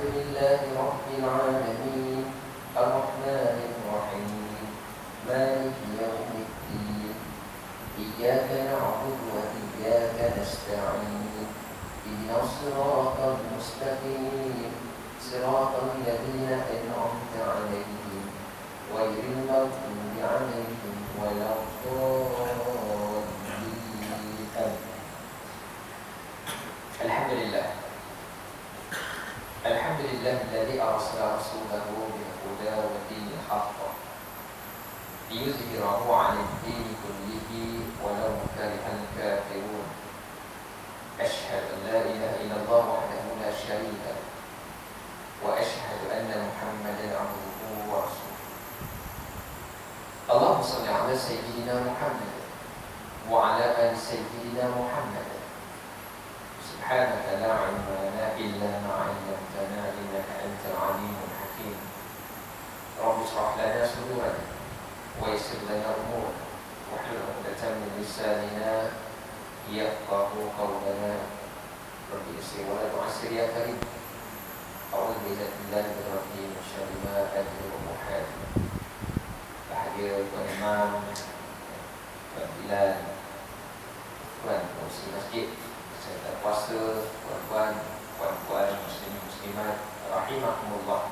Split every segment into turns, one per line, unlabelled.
لله رب العالمين الرحمن الرحيم مالك يوم الدين إياك نعبد وإياك نستعين اهدنا الصراط المستقيم صراط الذين أنعمت عليهم غير المغضوب عليهم ولا الضالين. الحمد لله الذي أرسل رسوله بالهدى ودين الحق ليظهره على الدين كله ولو كره الكافرون. أشهد أن لا إله إلا الله وحده لا شريك له وأشهد أن محمدا عبده ورسوله. اللهم صل على سيدنا محمد وعلى آل سيدنا محمد. سبحانك لا علم لنا إلا ما علمتنا إنك أنت العليم الحكيم. رب اشرح لنا صدورنا ويسر لنا أمورنا واحلل عقدة من لساننا يفقه قولنا. رب يسر ولا تعسر يا كريم. أعوذ بالله من شر ما أجر ومحاذر. Hadir Tuan Imam, Tuan Bilal, Tuan Pengurusi Masjid, peserta puasa, puan-puan, muslimin-muslimat, rahimahumullah.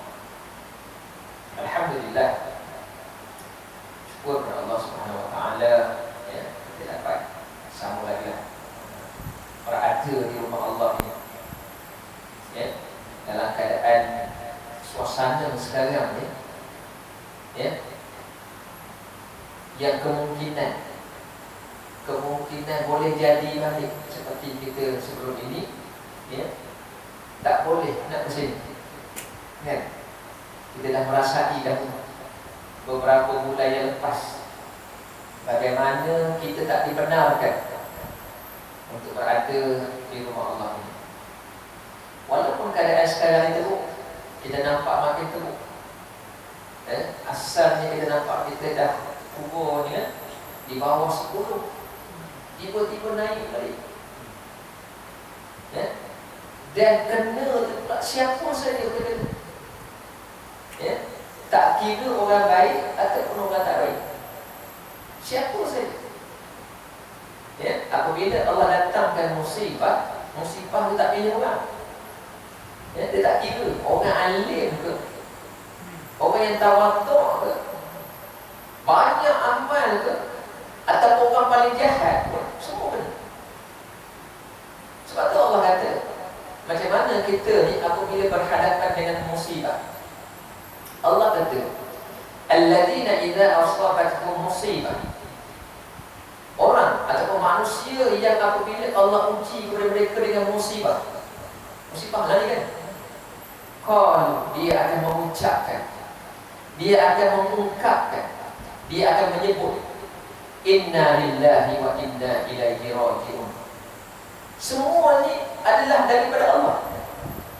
Alhamdulillah, syukur kepada Allah Subhanahu Wa Taala, ya, kita dapat sambung lagi lah berada di rumah Allah ini, ya, dalam keadaan suasana sekarang ni, ya, yang kemungkinan boleh jadi balik seperti kita sebelum ini, ya, tak boleh nak ke sini, kan? Kita dah merasai dah beberapa bulan yang lepas bagaimana kita tak dibenarkan untuk berada di rumah Allah ini. Walaupun keadaan sekarang ini teruk, kita nampak makin teruk, asalnya kita nampak kita dah kubur ni, di bawah 10, tiba-tiba naik balik, ya? Dan kena pula siapa saja kena, ya? Tak kira orang baik ataupun orang tak baik, siapa saja, ya? Apabila Allah datangkan musibah tu tak pilih orang, ya? Dia tak kira orang alim ke, orang yang tawaduk ke, banyak amal ke, atau orang paling jahat pun, semua kena. Sebab tu Allah kata, macam mana kita ni apabila berhadapan dengan musibah. Allah kata, alladzina idza asabatkum musibah, orang ataupun manusia yang apabila Allah uji kepada mereka dengan musibah lah ni kan, qalu, dia akan mengucapkan, dia akan mengungkapkan, dia akan menyebut, inna lillahi wa inna ilaihi raji'un. Semua ni adalah daripada Allah.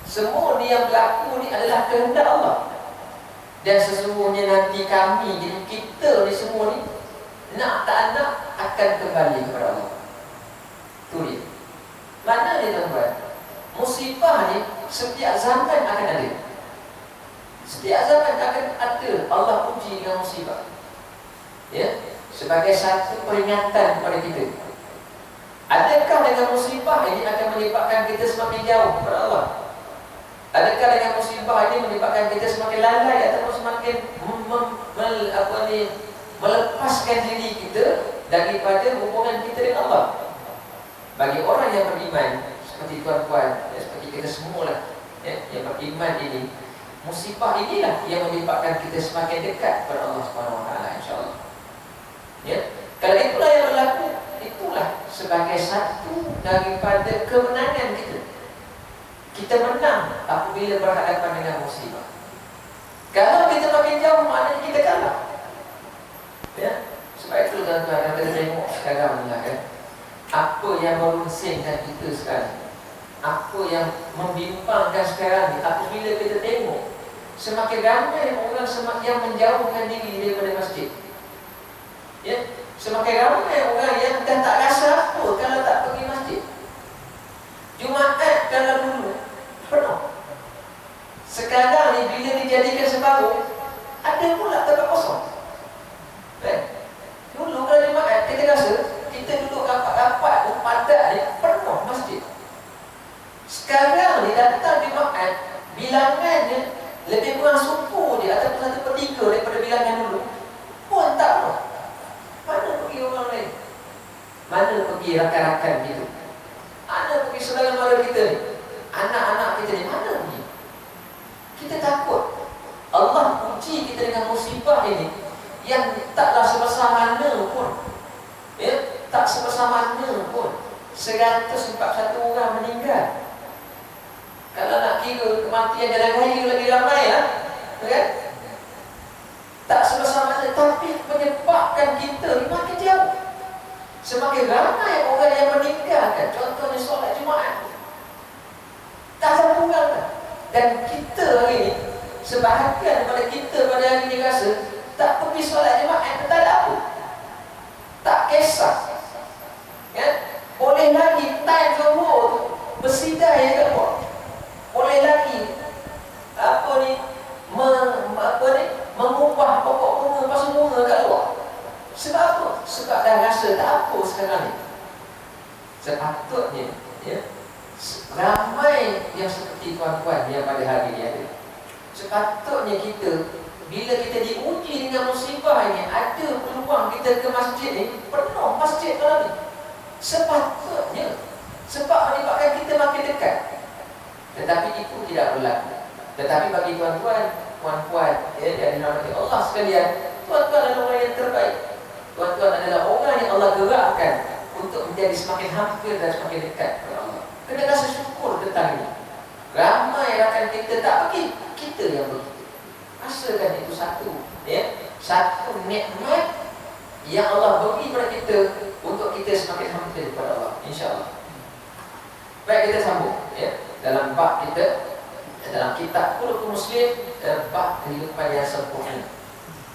Semua ni yang berlaku ni adalah kehendak Allah. Dan sesungguhnya nanti kami, jadi kita ni semua ni, nak tak nak akan kembali kepada Allah. Itu dia. Mana dia tuan-tuan? Musibah ni setiap zaman akan ada. Setiap zaman akan ada Allah uji dengan musibah, ya, sebagai satu peringatan kepada kita. Adakah dengan musibah ini akan menyebabkan kita semakin jauh kepada Allah? Adakah dengan musibah ini menyebabkan kita semakin lalai ataupun semakin melepaskan diri kita daripada hubungan kita dengan Allah? Bagi orang yang beriman seperti tuan-tuan, ya, seperti kita semualah, ya, yang beriman ini, musibah inilah yang menyebabkan kita semakin dekat kepada Allah Subhanahu Wa Taala, insya-Allah. Ya, kalau itulah yang berlaku, itulah sebagai satu daripada kemenangan kita. Kita menang apabila berhadapan dengan musibah. Kalau kita makin jauh, maknanya kita kalah. Ya, sebab itu tuan-tuan, kita tengok sekarang ni lah, kan, apa yang merunsingkan kita sekarang, apa yang membimbangkan sekarang ni, apabila kita tengok semakin ramai orang yang menjauhkan diri daripada masjid, ya, semakin ramai orang yang dah tak rasa apa kalau tak pergi masjid. Jumaat kalau dulu penuh, Sekarang ni bila dijadikan separuh, ada pula tempat kosong. Dulu kalau Jumaat kita rasa kita duduk rapat-rapat padat ni penuh masjid. Sekarang ni datang Jumaat, bilangannya lebih kurang suku dia ataupun 1/3 daripada bilangan dulu pun tak penuh. Mana pergi orang lain? Mana pergi rakan-rakan kita? Mana pergi saudara-saudara kita ni? Anak-anak kita ni mana pergi? Kita takut Allah uji kita dengan musibah ini yang taklah sebesar mana pun, tak sebesar mana pun 141 orang meninggal. Kalau nak kira kematian jalan raya lagi ramai lah, kan? Tak sebesar mana, tapi menyebabkan kita makin jauh. Semakin ramai orang yang meninggalkan, contohnya solat Jumaat, tak sambungkan. Dan kita hari ini, sebahagian daripada kita pada hari ini rasa tak pergi solat Jumaat, tak ada apa, tak kisah, kan? Boleh lagi time zuhur tu bersidai ke apa? Boleh lagi mengubah pokok bunga pasal bunga kat luar. Sebab apa? Sebab dah rasa tak apa sekarang ni. Sepatutnya ramai yang seperti tuan-tuan yang pada hari ini ada. Sepatutnya kita, bila kita diuji dengan musibah ini, ada peluang kita ke masjid ni, penuh masjid malam ni. Sepatutnya, sebab menyebabkan kita makin dekat. Tetapi itu tidak berlaku. Tetapi bagi tuan-tuan, puan-puan yang dirahmati Allah sekalian, tuan-tuan adalah orang yang terbaik. Tuan-tuan adalah orang yang Allah gerakkan untuk menjadi semakin hampir dan semakin dekat kepada Allah. Kena rasa syukur tentang ini. Ramai rakan kita tak pergi, kita yang pergi. Rasakan itu satu nikmat yang Allah beri kepada kita untuk kita semakin hampir kepada Allah, insya-Allah. Baik, kita sambung dalam bab kita, dalam kitab Khuluqul Muslim, bab kehidupan yang sempurna.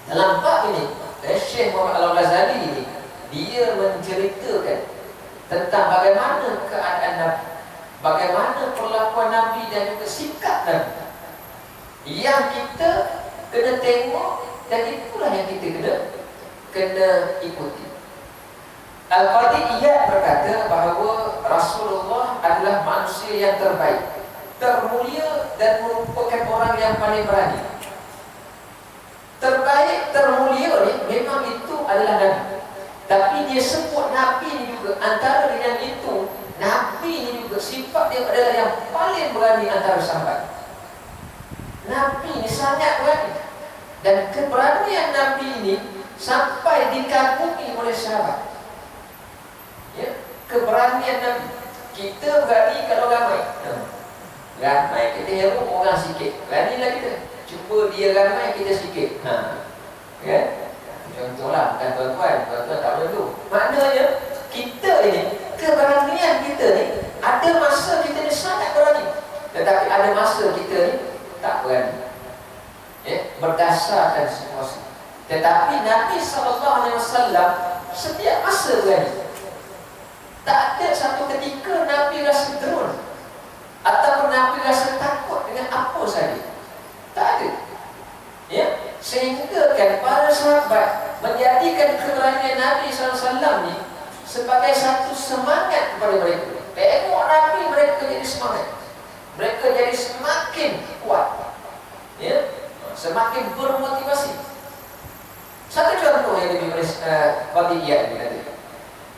Dalam bab ini, Syekh Muhammad Al-Ghazali ini, dia menceritakan tentang bagaimana keadaan Nabi, bagaimana perlakuan Nabi dan juga sikap Nabi yang kita kena tengok, dan itulah yang kita kena ikuti. Al-Qadi Iyad berkata bahawa Rasulullah adalah manusia yang terbaik, termulia dan merupakan orang yang paling berani. Terbaik, termulia ni memang itu adalah Nabi. Tapi dia sebut Nabi ni juga, antara yang itu, Nabi ni juga sifat dia adalah yang paling berani antara sahabat. Nabi ni sangat berani. Dan keberanian Nabi ini sampai dikagumi oleh sahabat. Keberanian Nabi. Kita berani kalau ramai. Ramai kita heru, orang sikit. Beranilah kita. Cuba dia ramai, kita sikit. Kan? Contohlah, bukan tuan-tuan. Tuan-tuan tak perlu. Maknanya, kita ini, keberanian kita ni, ada masa kita ni sangat berani. Tetapi ada masa kita ni tak berani. Berdasarkan situasi. Tetapi Nabi SAW setiap masa berani. Tak ada satu ketika Nabi rasa drone ataupun Nabi rasa takut dengan apa saja. Tak ada. Sehingga kan para sahabat menjadikan keberanian Nabi SAW ni sebagai satu semangat kepada mereka. Tengok Nabi, mereka jadi semangat. Mereka jadi semakin kuat. Semakin bermotivasi. Satu contoh yang lebih bagi dia tadi.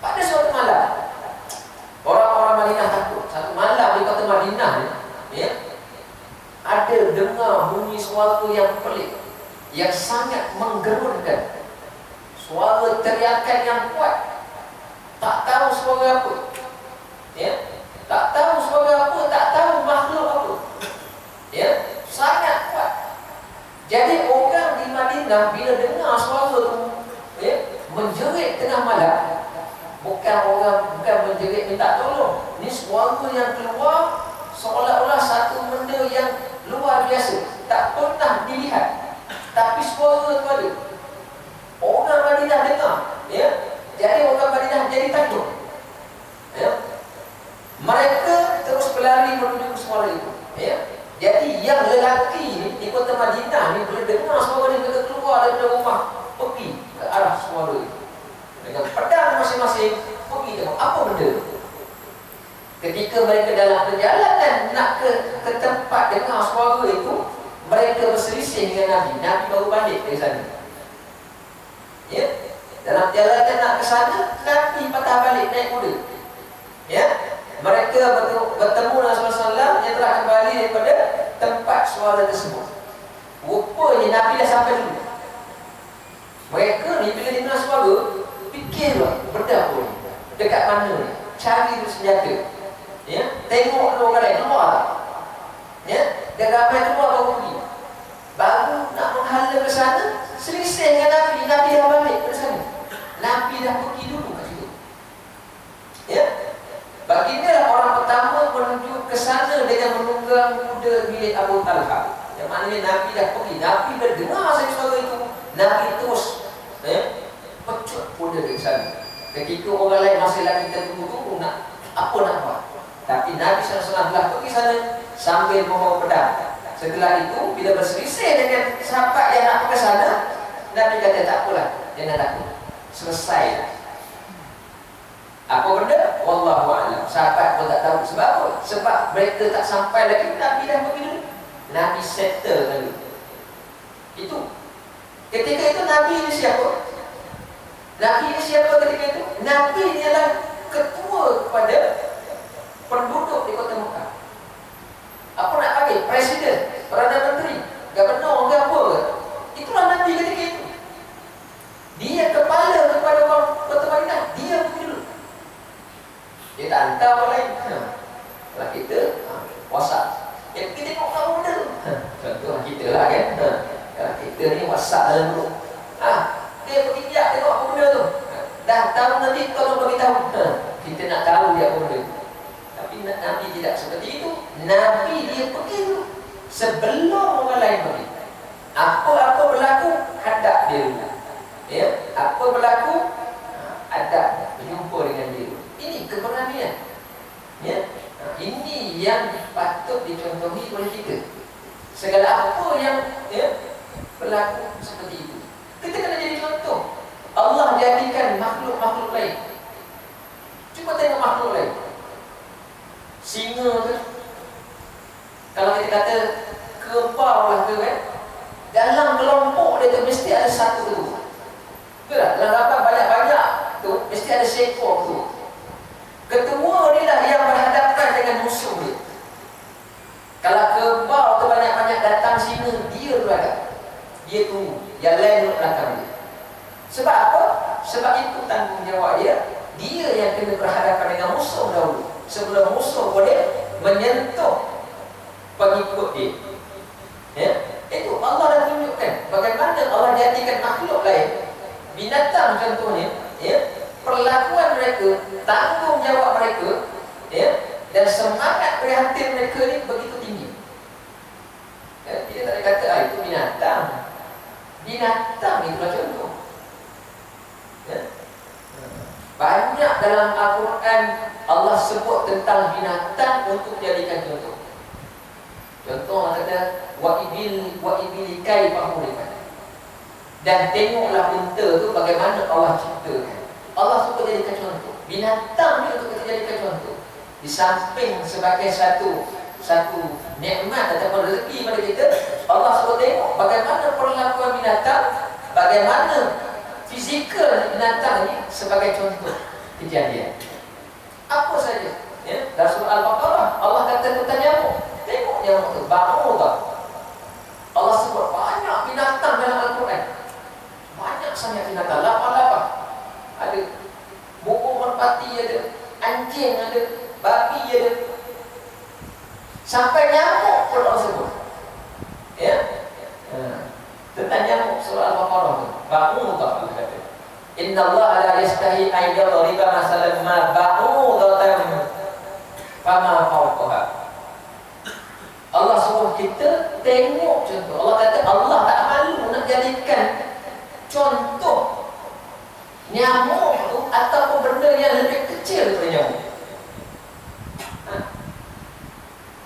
Pada suatu malam, orang-orang Madinah takut. Satu malam di kota Madinah ni, ada dengar bunyi suara yang pelik, yang sangat menggerunkan. Suara teriakan yang kuat. Tak tahu suara apa. Tak tahu suara apa, tak tahu makhluk apa. Sangat kuat. Jadi orang di Madinah bila dengar suara tu menjerit tengah malam, bukan menjerit minta tolong. Ni suara yang keluar seolah-olah satu benda yang luar biasa, tak pernah dilihat. Tapi suara tu ada. Orang Madinah dengar, jadi orang Madinah jadi takut. Mereka terus berlari menuju ke suara itu. Jadi yang lelaki lelaki ni di kota Madinah ni boleh dengar suara ni, mereka keluar daripada rumah pergi ke arah suara itu dengan pedang masing-masing, pergi tengok apa benda. Ketika mereka dalam perjalanan nak ke tempat dengar suara itu, mereka berselisih dengan Nabi. Nabi baru balik dari sana. Ya, dalam perjalanan nak ke sana, Nabi patah balik naik kuda. Ya, mereka bertemu dengan Rasulullah yang telah kembali daripada tempat suara tersebut. Rupanya Nabi dah sampai dulu. Mereka ni bila dengar suara, fikirlah berdapur dekat mana ni, cari tu senjata. Ya, tengok dulu orang lain keluar. Ya, dia ramai keluar baru pergi. Baru nak menghala ke sana, selisih dengan Nabi. Nabi dah balik ke sana. Nabi dah pergi dulu kat situ. Ya, baginda orang pertama menuju ke sana dengan menunggang kuda milik Abu Talha. Yang maknanya Nabi dah pergi. Nabi dah dengar suara itu. Nabi terus pecut kuda ke sana. Ketika orang lain masih lagi tertunggu-tunggu nak apa nak buat. Tapi Nabi SAW telah pergi sana sambil membawa pedang. Setelah itu, bila berselisih dengan sahabat yang nak ke sana, Nabi kata tak apalah, jangan takut, selesai. Apa benda? Wallahu a'lam. Sahabat pun tak tahu sebab apa. Sebab mereka tak sampai lagi, Nabi dah pergi dulu. Nabi settle dulu. Itu. Ketika itu Nabi ini siapa? Nabi ini siapa ketika itu? Nabi ini adalah ketua kepada penduduk di kota Mekah. Apa nak panggil? Presiden, Perdana Menteri, Gubernur ke apa ke? Itulah Nabi ketika itu. Dia kepala kepada orang kota Madinah. Dia pergi dulu. Dia tak hantar orang lain. Kalau kita WhatsApp, kita tengok apa benda tu. Contoh kita lah kan. Kalau kita ni WhatsApp dalam grup, dia pergi sekejap tengok apa benda tu. Dah tahu nanti tolong beritahu. Kita nak tahu dia apa benda tu. Tapi Nabi tidak seperti itu. Nabi dia pergi dulu sebelum orang lain pergi. Apa-apa berlaku, hadap dia dulu. Ya, apa berlaku, hadap, berjumpa dengan dia dulu. Ini keberanian. Ya, ini yang patut dicontohi oleh kita. Segala apa yang berlaku seperti itu, kita kena jadi contoh. Allah jadikan makhluk-makhluk lain. Cuba tengok makhluk lain. Singa tu, kalau kita kata kerbau lah ke kan, dalam kelompok dia tu mesti ada satu tu. Betul tak? Dalam rapat banyak-banyak tu mesti ada seekor tu. Ketua ni lah yang berhadapan dengan musuh dia. Kalau kerbau tu banyak-banyak datang singa, dia tu ada. Dia tunggu, yang lain duduk belakang dia. Sebab apa? Sebab itu tanggungjawab dia. Dia yang kena berhadapan dengan musuh dahulu, sebelum musuh boleh menyentuh pengikut dia. Ya? Itu Allah dah tunjukkan bagaimana Allah jadikan makhluk lain, binatang contohnya, perlakuan mereka, tanggungjawab mereka, dan semangat prihatin mereka ni begitu tinggi. Kita tak ada kata itu binatang. Binatang itulah contoh. Banyak dalam Al-Quran Allah sebut tentang binatang untuk jadikan contoh. Contoh Allah kata wa ibilikai fahulikan. Dan tengoklah unta tu bagaimana Allah ciptakan. Allah suka jadikan contoh. Binatang ni untuk kita jadikan contoh. Di samping sebagai satu nikmat ataupun rezeki pada kita, Allah suka tengok bagaimana perlakuan binatang, bagaimana fizikal binatang ni sebagai contoh kejadian. Apa saja. Dalam surah Al-Baqarah Allah kata tentang nyamuk. Tengok nyamuk tu, bau tak? Allah sebut banyak binatang dalam Al-Quran. Banyak sangat binatang, 88. Ada burung merpati, ada anjing, ada babi, ada. Sampai nyamuk pun Allah sebut. Tentang nyamuk surah Al-Baqarah tu. Bau tak Allah kata. Inna Allah la yastahi an yadriba masalan ma ba'udatan fama fawqaha. Allah suruh kita tengok contoh. Allah kata Allah tak malu nak jadikan contoh nyamuk tu ataupun benda yang lebih kecil daripada nyamuk.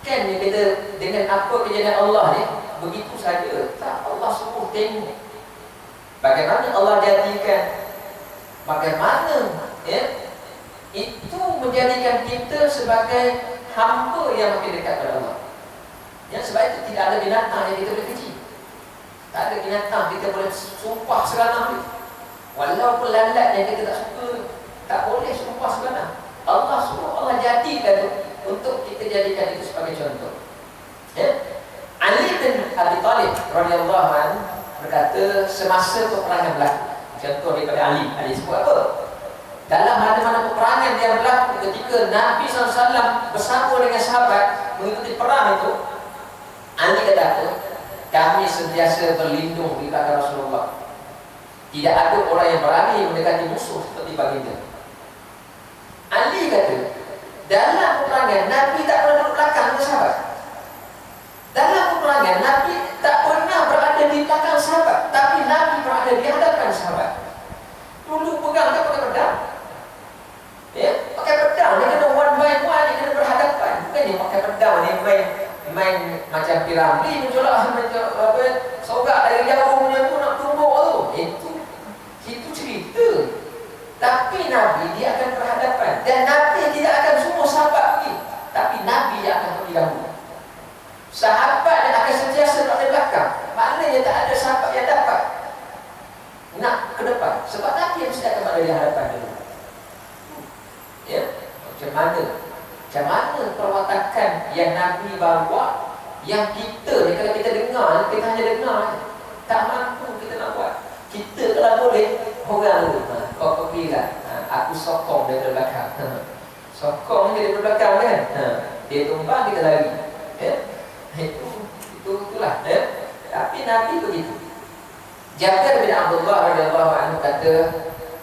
Kan ni kita dengan apa kejadian Allah ni, begitu saja. Tak, Allah suruh tengok bagaimana Allah jadikan, bagaimana itu menjadikan kita sebagai hamba yang makin dekat kepada Allah. Yang sebab itu tidak ada binatang yang kita boleh keji. Tak ada binatang kita boleh sumpah seranang. Walaupun lalat yang kita tak suka, tak boleh sumpah seranang. Allah suruh, Allah jadikan untuk kita jadikan itu sebagai contoh. Ali bin Abi Thalib radhiyallahu anhu berkata semasa peperangan berlaku, contoh daripada Ali sebut apa? Dalam mana-mana peperangan yang berlaku ketika Nabi SAW bersama dengan sahabat mengikuti perang itu, Ali kata apa? Kami sentiasa berlindung di belakang Rasulullah. Tidak ada orang yang berani mendekati musuh seperti baginda. Ali kata, dalam peperangan Nabi tak pernah duduk belakang dengan sahabat. Dalam peperangan Nabi tak pernah berada di belakang sahabat, tapi Nabi berada di hadapan sahabat. Dulu pegang tak pakai pedang. Pakai pedang, dia kena one by one, dia kena berhadapan. Bukan dia pakai pedang, dia main macam piramli, mencolok macam apa, sogak dari jauh punya tu nak tumbuk tu. Itu cerita. Tapi Nabi dia akan berhadapan, dan Nabi tidak akan semua sahabat pergi, tapi Nabi yang akan pergi dahulu. Sahabat yang akan sentiasa berada di belakang. Maknanya tak ada sahabat yang dapat nak ke depan, sebab Nabi yang mesti akan berada di hadapan dulu. Macam mana perwatakan yang Nabi bawa, yang kita ni kalau kita dengar, kita hanya dengar, tak mampu kita nak buat. Kita kalau boleh, orang tu, kau pergilah, aku sokong dari belakang. Sokong je dari belakang kan, dia tumbang, kita lari. Itulah. Tapi Nabi begitu. Jabir bin Abdullah radhiyallahu anhu kata,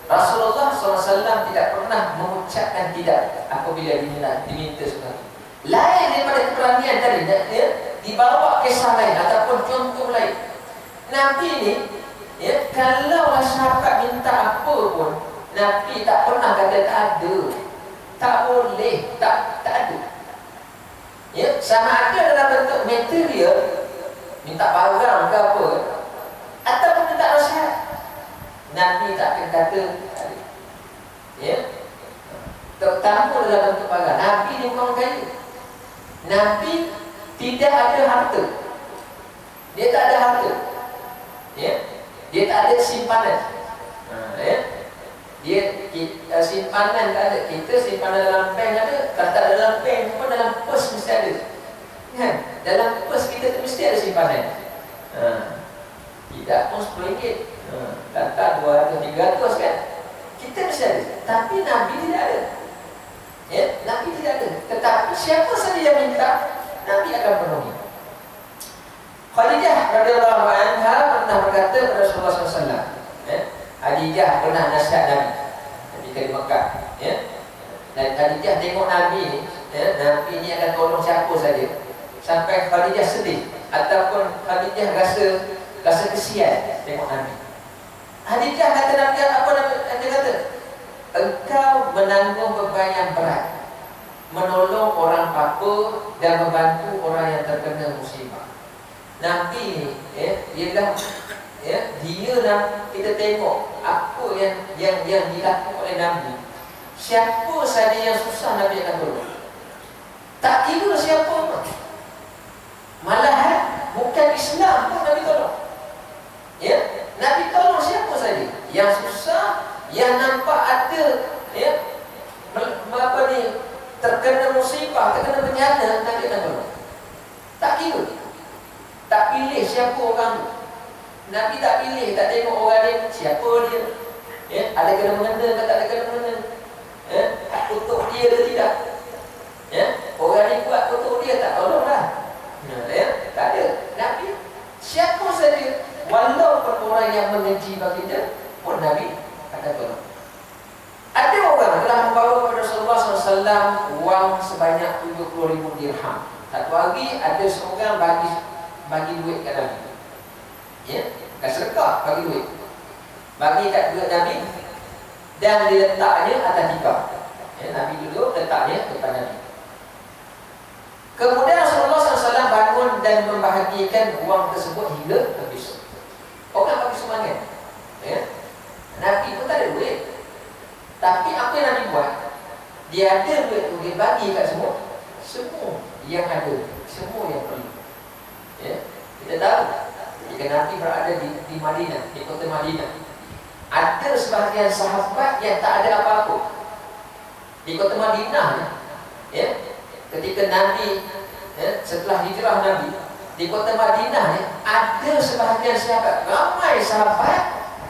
Rasulullah SAW tidak pernah mengucapkan tidak apabila diminta sesuatu. Lain daripada keberanian tadi, dibawa kisah lain ataupun contoh lain. Nabi ni, kalau sahabat minta apa pun, Nabi tak pernah kata tak ada, tak boleh, tak ada. Sama ada dalam bentuk material, minta barang ke apa, ataupun minta nasihat, Nabi tak akan kata terutama dalam bentuk barang. Nabi ni bukan kaya. Nabi tidak ada harta. Dia tak ada harta. Dia tak ada simpanan. Dia simpanan tak ada. Kita simpanan dalam bank ada. Kalau tak ada dalam bank pun dalam pos mesti ada. Kan? Dalam pos kita mesti ada simpanan. Tidak pun RM10. Datang 200, 300 kan, kita mesti ada. Tapi Nabi tidak ada. Nabi tidak ada. Tetapi siapa saja yang minta, Nabi akan penuhi. Khadijah radhiyallahu anha pernah berkata kepada Rasulullah SAW. Khadijah pernah nasihat Nabi ketika di Mekah. Dan Khadijah tengok Nabi ni, Nabi ni akan tolong siapa saja, sampai Khadijah sedih ataupun Khadijah rasa kesian tengok Nabi. Khadijah kata Nabi, apa Nabi kata? Engkau menanggung beban yang berat, menolong orang papa dan membantu orang yang terkena musibah. Nabi ialah kita tengok apa yang dilakukan oleh Nabi. Siapa saja yang susah Nabi akan tolong. Tak kira siapa pun. Malahan bukan Islam pun Nabi tolong. Nabi tolong siapa saja yang susah, yang nampak ada terkena musibah, terkena bencana, Nabi akan tolong. Tak kira, tak pilih siapa orang tu. Nabi tak pilih, tak tengok orang ni siapa dia, ada kena mengena ke tak ada kena mengena, kutuk dia ke tidak, orang ni buat kutuk dia, tak tolong lah. Tak ada. Nabi siapa saja, walaupun orang yang mengeji baginda pun Nabi akan tolong. Ada orang telah membawa kepada Rasulullah SAW wang sebanyak 70,000 dirham. Satu hari ada seorang bagi duit kat Nabi. Bukan sedekah, bagi duit. Bagi kat duit Nabi dan diletaknya atas tikar. Nabi duduk, letaknya depan Nabi. Kemudian Rasulullah SAW bangun dan membahagikan wang tersebut hingga habis. Orang bagi sumbangan, ya. Nabi pun tak ada duit, tapi apa yang Nabi buat, dia ada duit tu, dia bagi kat semua yang ada, semua yang perlu. Ya. Kita tahu jika Nabi berada di Madinah, di kota Madinah, ada sebahagian sahabat yang tak ada apa-apa di kota Madinah. Ya, ketika Nabi, ya, setelah hijrah Nabi di kota Madinah, ya, ada sebahagian sahabat, ramai sahabat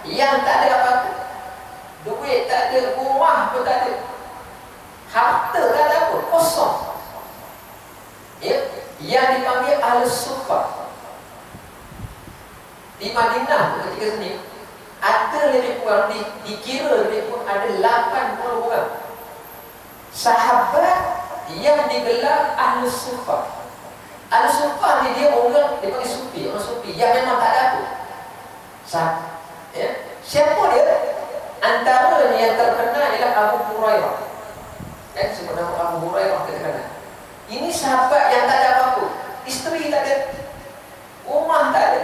yang tak ada apa-apa, duit tak ada, rumah pun tak ada, harta tak ada apa, kosong. Ya, yang dipanggil Al-Suffah di Madinah ketika sini ada lebih kurang dikira lebih kurang ada 80 orang sahabat yang digelar Al-Suffah. Al-Suffah ni dia orang, dia panggil sufi, orang sufi yang memang tak ada apa. Ya. Siapa dia? Antara yang terkenal ialah Abu Hurairah. Sebut nama Abu Hurairah terkenal. Ini sahabat yang tak ada apa-apa, isteri tak ada, rumah tak ada,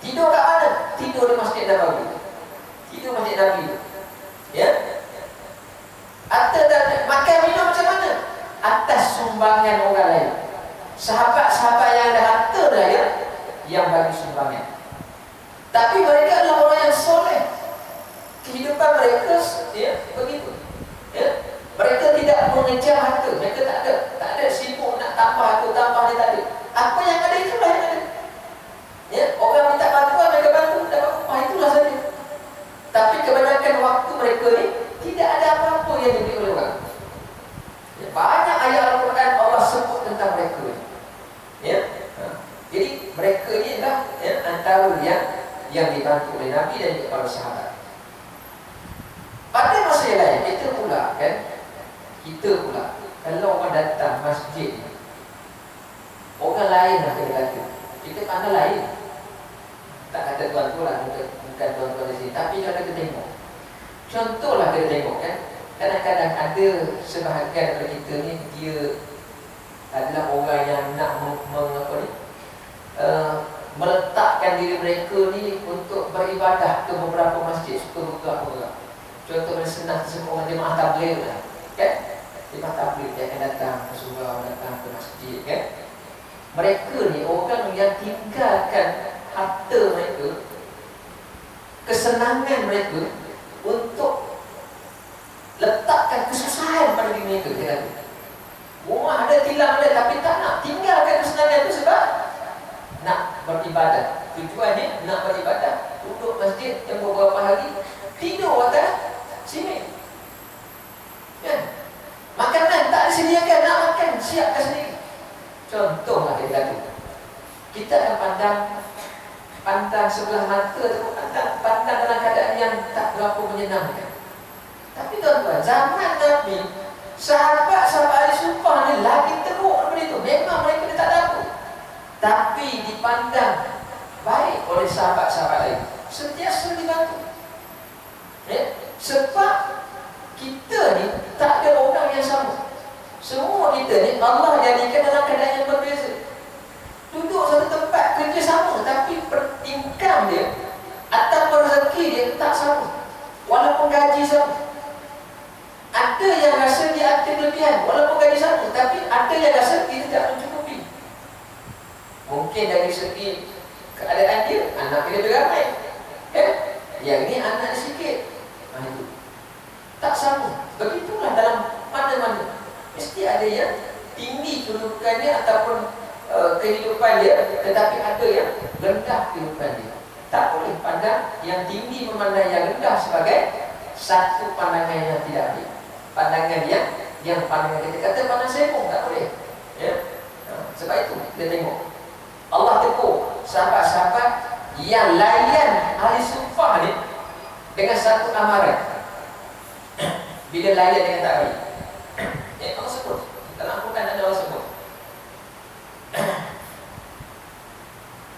tidur kat mana? Tidur di Masjid Nabawi, tidur Masjid Nabi. Ya. Makan minum macam mana? Atas sumbangan orang lain. Sahabat-sahabat yang ada harta dah, ya, yang bagi sumbangan. Tapi mereka adalah orang yang soleh. Kehidupan mereka, ya, begitu. Ya. Mereka tidak mengejar harta. Mereka tak ada sibuk nak tambah harta, tambah dia tak ada. Apa yang ada itulah yang ada. Ya, orang minta bantuan, mereka bantu, dapat upah, itulah saja. Tapi kebanyakan waktu mereka ni tidak ada apa-apa yang diberi oleh orang. Ya, banyak ayat Al-Quran Allah sebut tentang mereka. Ya. Jadi mereka ni adalah, ya, antara yang dibantu oleh Nabi dan juga para sahabat. Pada masa yang lain, kita pula, kalau orang datang masjid, orang lain lah kena kata. Kita pandang lain. Tak kata tuan-tuan lah, bukan tuan-tuan di sini, tapi kalau kita tengok, contohlah kita tengok, kan, kadang-kadang ada sebahagian daripada kita ni, dia adalah orang yang nak meletakkan diri mereka ni untuk beribadah ke beberapa masjid, suka bergerak. Contoh yang senang semua orang jemaah tabligh lah, kan? Jemaah tabligh dia akan datang ke surau, datang ke masjid, kan? Mereka ni orang yang tinggalkan harta mereka, kesenangan mereka untuk letakkan kesusahan pada diri mereka. Dia kata, rumah ada, tilam ada, tapi tak nak tinggalkan kesenangan itu sebab nak beribadah. Tujuannya nak beribadah, duduk masjid yang beberapa hari, tidur atas sini. Ya. Makanan tak disediakan, nak makan siapkan sendiri. Contohlah dia kata, kita akan pandang sebelah mata tu, pandang dalam keadaan yang tak berapa menyenangkan. Tapi tuan-tuan, zaman Nabi, sahabat-sahabat Al-Suffah ni lagi teruk daripada itu. Memang mereka ni tak ada apa, tapi dipandang baik oleh sahabat-sahabat lain, sentiasa dibantu. Ya? Sebab kita ni tak ada orang yang sama. Semua kita ni Allah jadikan dalam keadaan yang berbeza. Duduk satu tempat, kerja sama, tapi income dia atau rezeki dia tak sama, walaupun gaji sama. Ada yang rasa dia ada kelebihan walaupun gaji sama, tapi ada yang rasa dia tidak mencukupi. Mungkin dari segi keadaan dia, anak dia lebih ramai, kan? Yang ni anak sikit. Itu tak sama. Begitulah dalam mana-mana, mesti ada yang tinggi kedudukannya ataupun kehidupan dia, tetapi ada yang rendah kehidupan dia. Tak boleh pandang yang tinggi memandang yang rendah sebagai satu pandangan yang tidak baik. Pandangan yang pandangan kita kata pandang sembung, tak boleh. Ya? Sebab itu kita tengok Allah tegur sahabat-sahabat yang layan Al-Suffah ni dengan satu amaran. Bila layan dengan tak baik, Allah sebut dalam Al-Quran, ada Allah sebut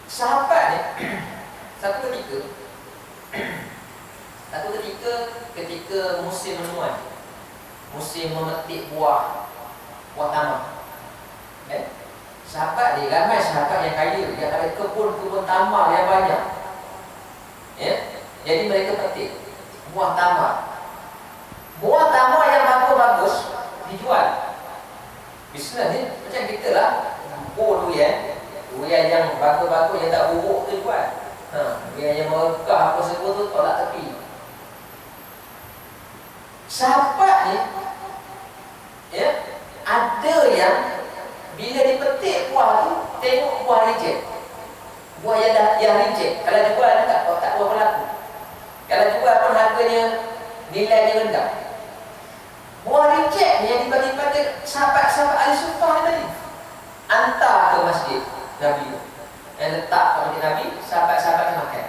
sahabat ni satu ketika musim menuai, musim memetik buah tamar, Sahabat ni ramai sahabat yang kaya, yang ada kebun-kebun tamar yang banyak. Ya, jadi mereka petik buah tamar. Buah tamar yang bagus-bagus dijual. Bisnes ni macam kita lah, durian yang bagus-bagus yang tak buruk tu jual. Durian yang merekah apa semua tu tolak tepi. Sahabat ni, ya, ada yang bila dipetik buah tu, tengok buah reject. Buah yang reject. Kalau jual tak berapa laku. Kalau jual pun harganya, nilainya rendah. Buah reject ni yang dibagi pada sahabat-sahabat ahli sufah tadi, hantar ke masjid Nabi tu, yang letak ke masjid Nabi, sahabat-sahabat makan.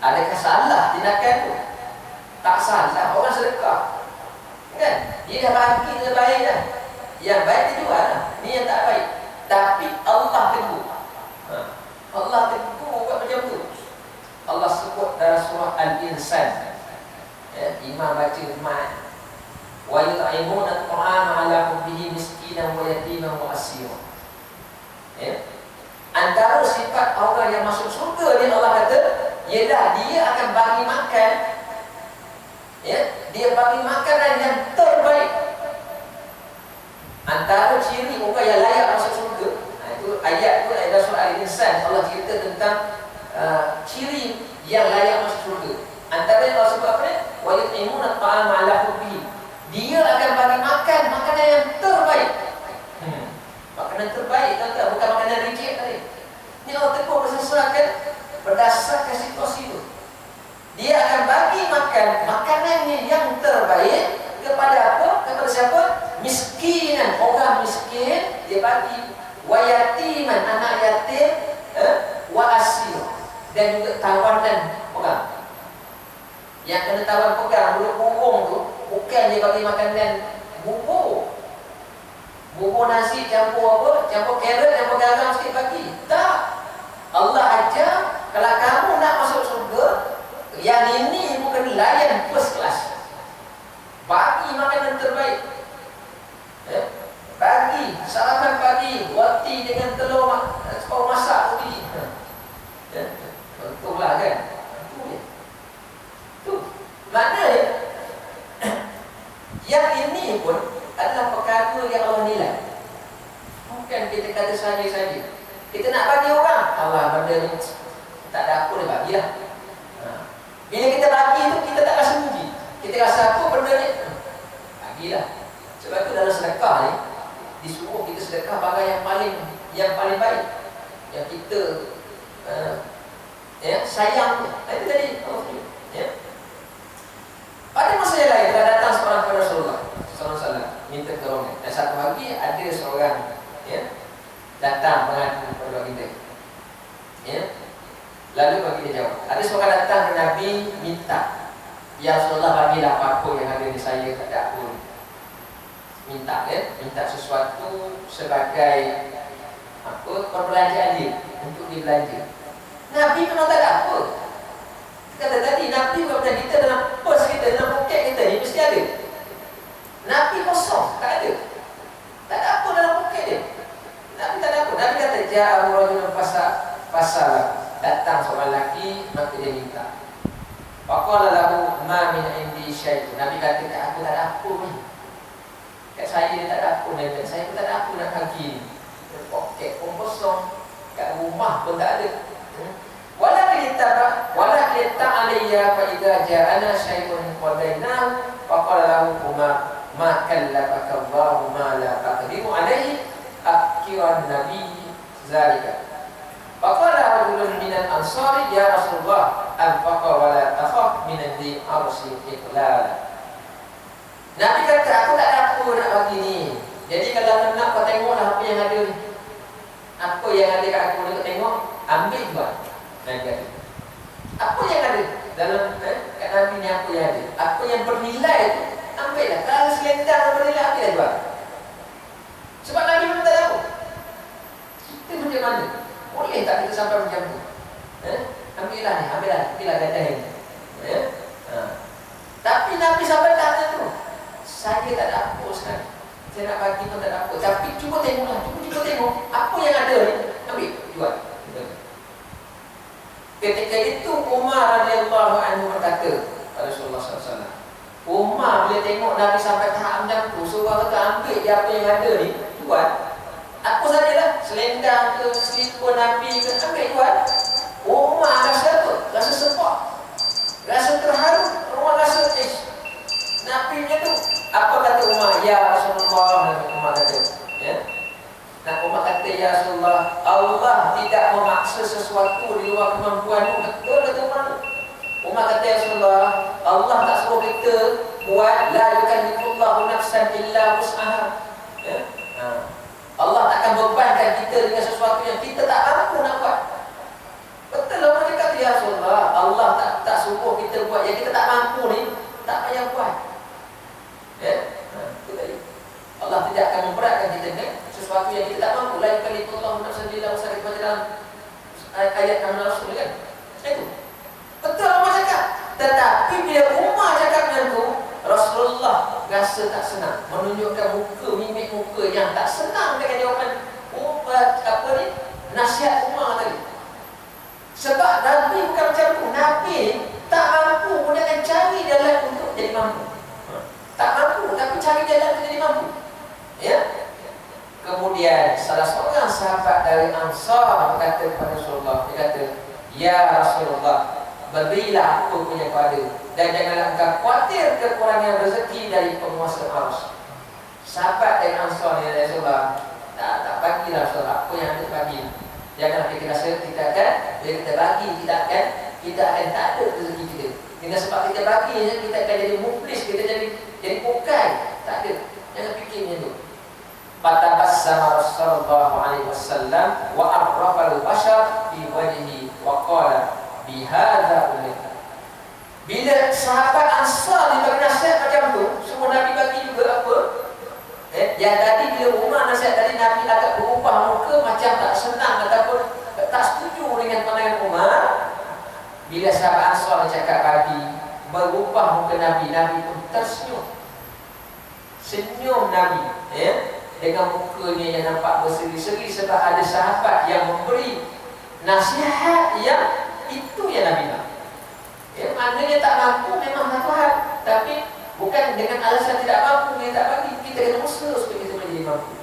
Adakah salah tindakan tu? Tak salah, orang sedekah kan? Dia dah bagi yang baik dah. Yang baik dia jual lah. Ni yang tak baik. Tapi Allah tegur. Allah tegur buat macam tu. Allah sebut dalam surah Al-Insan. Ya, Imam baca Imam. Wa yut'imuna at-ta'ama 'ala hubbihi miskinan wa yatiman wa asira. Ya. Antara sifat orang yang masuk surga ni, Allah kata, ialah dia akan bagi makan, ya, dia bagi makanan yang terbaik. Antara ciri orang yang layak masuk surga, itu ayat tu ayat surah Al-Insan. Allah cerita tentang ciri yang layak masuk surga. Antara yang Allah sebut apa ni? Wa yut'imuna at-ta'ama 'ala hubbihi. Dia akan bagi makan makanan yang terbaik. Makanan terbaik tak, bukan makanan reject tadi. Ini Allah tegur berdasarkan situasi itu. Dia akan bagi makan makanannya yang terbaik kepada apa? Kepada siapa? Miskinan, orang miskin dia bagi, wa yatiman, anak yatim, wa asir, dan juga tawanan orang. Yang kena tawan pegang mulut burung tu, bukan dia bagi makanan bubur nasi campur apa? Campur carrot, campur garam sikit bagi. Tak. Allah ajar, kalau kamu nak masuk surga, yang ini bukan layan first class. Bagi makanan terbaik. Bagi sarapan pagi, roti dengan telur kau masak sendiri. Betul-lah kan? Tu. Maknanya yang ini pun adalah perkara yang Allah nilai. Bukan kita kata saja-saja. Kita nak bagi orang, Allah benda ni tak ada apa dia bagilah. Bila kita bagi tu, kita tak rasa rugi. Kita rasa apa benda ni, bagilah. Sebab tu dalam sedekah ni disuruh kita sedekah barang yang paling baik, yang kita sayang tu. Itu tadi ya. Pada masa yang lain telah datang seorang kepada Rasulullah SAW minta tolong. Dan satu hari ada seorang datang mengaku kepada kita. Lalu bagi dia jawab. Ada seorang datang ke Nabi minta, ya Rasulullah, bagilah apa-apa yang ada di saya, tak ada apa. Minta sesuatu sebagai apa, perbelanjaan dia untuk dibelanja. Nabi memang tak ada apa. Kata tadi, Nabi kepada kita dalam pos kita, dalam poket kita ni mesti ada. Nabi kosong, tak ada. Tak ada apa dalam poket dia. Nabi tak ada apa. Nabi kata, ja'a rajulun fasal. Datang seorang lelaki, maka dia minta. Faqala lahu ma min indi syai'. Nabi kata, aku tak ada apa ni. Kat saya dia tak ada apa. Kat saya pun tak ada apa nak bagi ni. Poket pun kosong, kat rumah pun tak ada. Walakin ta'aliyya fa idza ja'ana syai'un qadainahu faqala lahu ma kallafaka Allahu ma la taqdiru alayhi akhiran nabi zalika. Faqala rajulun minal ansari ya Rasulullah anfaqa wa la takhaf min di arsi iqlal. Nabi kata, aku tak ada apa nak bagi ni. Jadi kalau nak kau tengoklah apa yang ada ni. Apa yang ada kat aku nak tengok, ambil jual. Nabi kata, apa yang ada dalam kat Nabi ni, apa yang ada, apa yang bernilai tu, ambillah. Kalau selendang bernilai, ambillah jual. Sebab Nabi memang tak tahu. Kita macam mana? Boleh tak kita sampai macam tu? Ambillah gajah ini. Tapi Nabi sampai tak tu, saya tak ada apa sekali. Saya nak bagi pun tak ada apa. Tapi cuba tengoklah, cuba tengok apa yang ada ni. Ambil, jual. Ketika itu Umar radhiyallahu anhu berkata pada Rasulullah SAW. Umar bila tengok Nabi sampai tahap macam tu, suruh kata ambil dia apa yang ada ni, jual. Apa sajalah, selendang ke, slipper Nabi ke, ambil jual. Umar rasa apa? Rasa sepak, rasa terharu. Umar rasa Nabi punya tu. Apa kata Umar? Ya Rasulullah. Umar kata, ya. Nah, Umar kata, ya Rasulullah, Allah tidak memaksa sesuatu di luar kemampuanmu. Betul kata Umar. Umar kata, ya Rasulullah, Allah tak suruh kita buat la yukallifullahu nafsan illa wus'aha. Ya? Allah takkan bebankan kita dengan sesuatu yang kita tak mampu nak buat. Betul lah mereka kata, ya Rasulullah, Allah tak suruh kita buat yang kita tak mampu ni, tak payah buat. Ya? Itu tadi. Allah tidak akan memberatkan kita dengan sesuatu yang kita tak mampu. La yukallifullahu nafsan illa wus'aha, baca dalam ayat kamu Rasul kan. Itu. Betul Umar cakap. Tetapi bila Umar cakap macam tu, Rasulullah rasa tak senang, menunjukkan muka, mimik muka yang tak senang dengan jawapan apa ni, nasihat Umar tadi. Sebab Nabi bukan macam tu. Nabi tak mampu pun dia akan cari jalan untuk jadi mampu. Tak mampu tapi cari jalan untuk jadi mampu. Ya. Kemudian salah seorang sahabat dari Ansar berkata kepada Rasulullah, dia kata, ya Rasulullah, berilah aku punya pada, dan janganlah engkau khawatir kekurangan rezeki dari penguasa arus. Sahabat dari Ansar ni, ya Rasulullah, tak bagilah Rasulullah apa yang ada bagi. Janganlah kita rasa kita akan, bila kita bagi, kita akan tak ada rezeki kita. Dengan sebab kita bagi, kita akan jadi muflis, kita jadi pokai. Tak ada. Jangan fikir macam tu. Fatabassama Rasulullah alaihi wasallam wa arrafa al-bashar fi wajhihi wa qala bihadza ulita. Bila sahabat Ansar dibagi nasihat macam tu, semua Nabi bagi juga apa? Yang tadi bila Umar nasihat tadi, Nabi agak berubah muka macam tak senang ataupun tak setuju dengan pandangan Umar. Bila sahabat Ansar cakap bagi, berubah muka Nabi, Nabi pun tersenyum. Senyum Nabi, ya, dengan mukanya yang nampak berseri-seri, sebab ada sahabat yang memberi nasihat yang itu yang Nabi nak. Ya, maknanya tak mampu memang satu hal, tapi bukan dengan alasan tidak mampu dia tak bagi. Kita kena usaha supaya kita menjadi mampu.